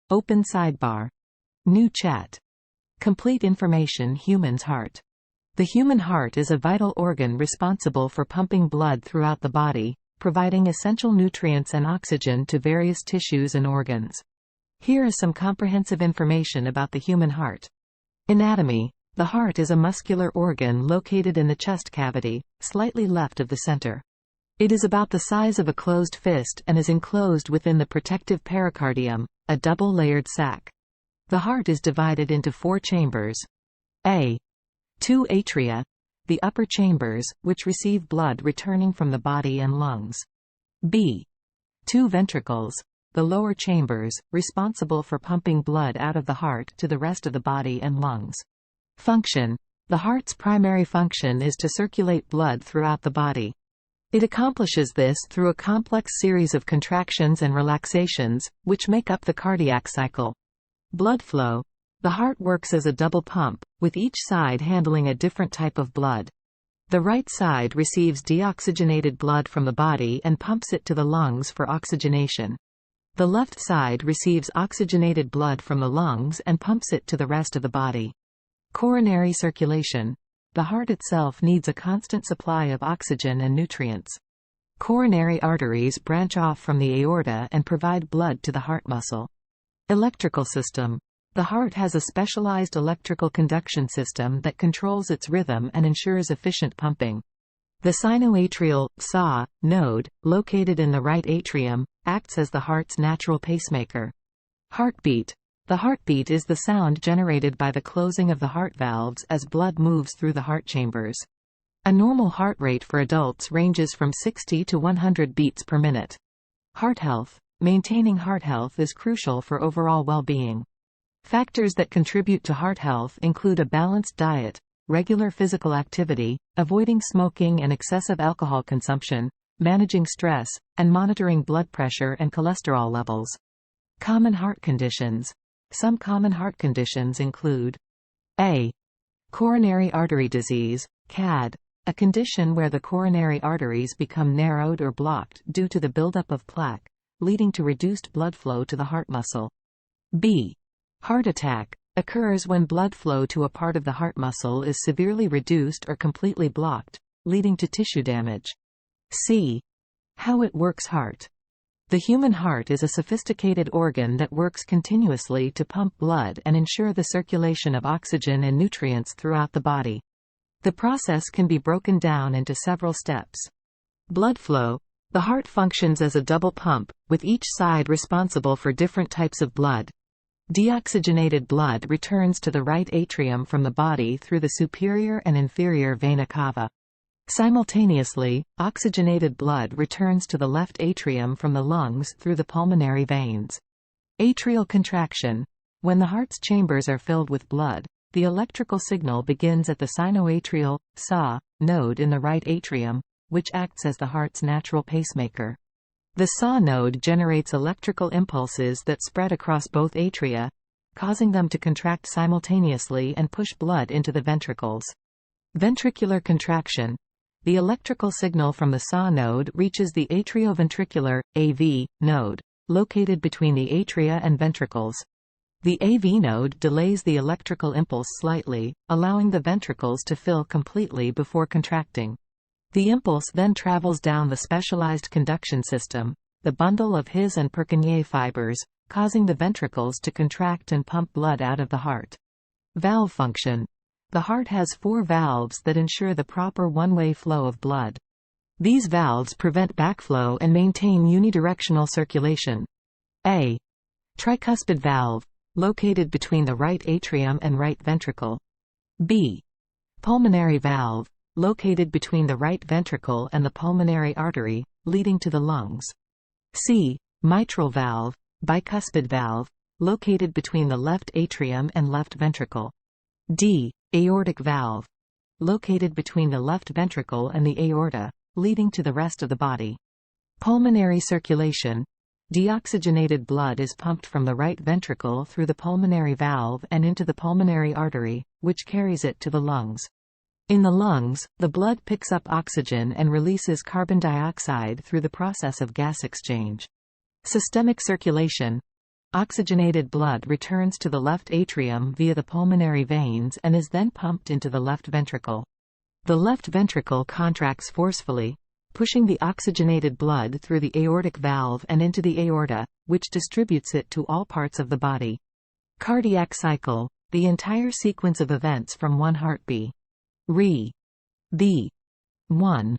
Open sidebar. New chat. Complete information. Human's heart. The human heart is a vital organ responsible for pumping blood throughout the body, providing essential nutrients and oxygen to various tissues and organs. Here is some comprehensive information about the human heart. Anatomy. The heart is a muscular organ located in the chest cavity, slightly left of the center. It is about the size of a closed fist and is enclosed within the protective pericardium, a double-layered sac. The heart is divided into 4 chambers. A. 2 atria, the upper chambers, which receive blood returning from the body and lungs. B. 2 ventricles, the lower chambers, responsible for pumping blood out of the heart to the rest of the body and lungs. Function. The heart's primary function is to circulate blood throughout the body. It accomplishes this through a complex series of contractions and relaxations, which make up the cardiac cycle. Blood flow. The heart works as a double pump, with each side handling a different type of blood. The right side receives deoxygenated blood from the body and pumps it to the lungs for oxygenation. The left side receives oxygenated blood from the lungs and pumps it to the rest of the body. Coronary circulation. The heart itself needs a constant supply of oxygen and nutrients. Coronary arteries branch off from the aorta and provide blood to the heart muscle. Electrical system. The heart has a specialized electrical conduction system that controls its rhythm and ensures efficient pumping. The sinoatrial (SA) node, located in the right atrium, acts as the heart's natural pacemaker. Heartbeat. The heartbeat is the sound generated by the closing of the heart valves as blood moves through the heart chambers. A normal heart rate for adults ranges from 60 to 100 beats per minute. Heart health. Maintaining heart health is crucial for overall well-being. Factors that contribute to heart health include a balanced diet, regular physical activity, avoiding smoking and excessive alcohol consumption, managing stress, and monitoring blood pressure and cholesterol levels. Common heart conditions. Some common heart conditions include A. Coronary artery disease, CAD, a condition where the coronary arteries become narrowed or blocked due to the buildup of plaque, leading to reduced blood flow to the heart muscle. B. Heart attack, occurs when blood flow to a part of the heart muscle is severely reduced or completely blocked, leading to tissue damage. C. How it works. Heart. The human heart is a sophisticated organ that works continuously to pump blood and ensure the circulation of oxygen and nutrients throughout the body. The process can be broken down into several steps. Blood flow. The heart functions as a double pump, with each side responsible for different types of blood. Deoxygenated blood returns to the right atrium from the body through the superior and inferior vena cava. Simultaneously, oxygenated blood returns to the left atrium from the lungs through the pulmonary veins. Atrial contraction. When the heart's chambers are filled with blood, the electrical signal begins at the sinoatrial (SA) node in the right atrium, which acts as the heart's natural pacemaker. The SA node generates electrical impulses that spread across both atria, causing them to contract simultaneously and push blood into the ventricles. Ventricular contraction. The electrical signal from the SA node reaches the atrioventricular (AV) node, located between the atria and ventricles. The AV node delays the electrical impulse slightly, allowing the ventricles to fill completely before contracting. The impulse then travels down the specialized conduction system, the bundle of His and Purkinje fibers, causing the ventricles to contract and pump blood out of the heart. Valve function. The heart has 4 valves that ensure the proper one-way flow of blood. These valves prevent backflow and maintain unidirectional circulation. A. Tricuspid valve, located between the right atrium and right ventricle. B. Pulmonary valve, located between the right ventricle and the pulmonary artery, leading to the lungs. C. Mitral valve, bicuspid valve, located between the left atrium and left ventricle. D. Aortic valve, located between the left ventricle and the aorta, leading to the rest of the body. Pulmonary circulation. Deoxygenated blood is pumped from the right ventricle through the pulmonary valve and into the pulmonary artery, which carries it to the lungs. In the lungs, the blood picks up oxygen and releases carbon dioxide through the process of gas exchange. Systemic circulation. Oxygenated blood returns to the left atrium via the pulmonary veins and is then pumped into the left ventricle. The left ventricle contracts forcefully, pushing the oxygenated blood through the aortic valve and into the aorta, which distributes it to all parts of the body. Cardiac cycle, the entire sequence of events from one heartbeat. The 1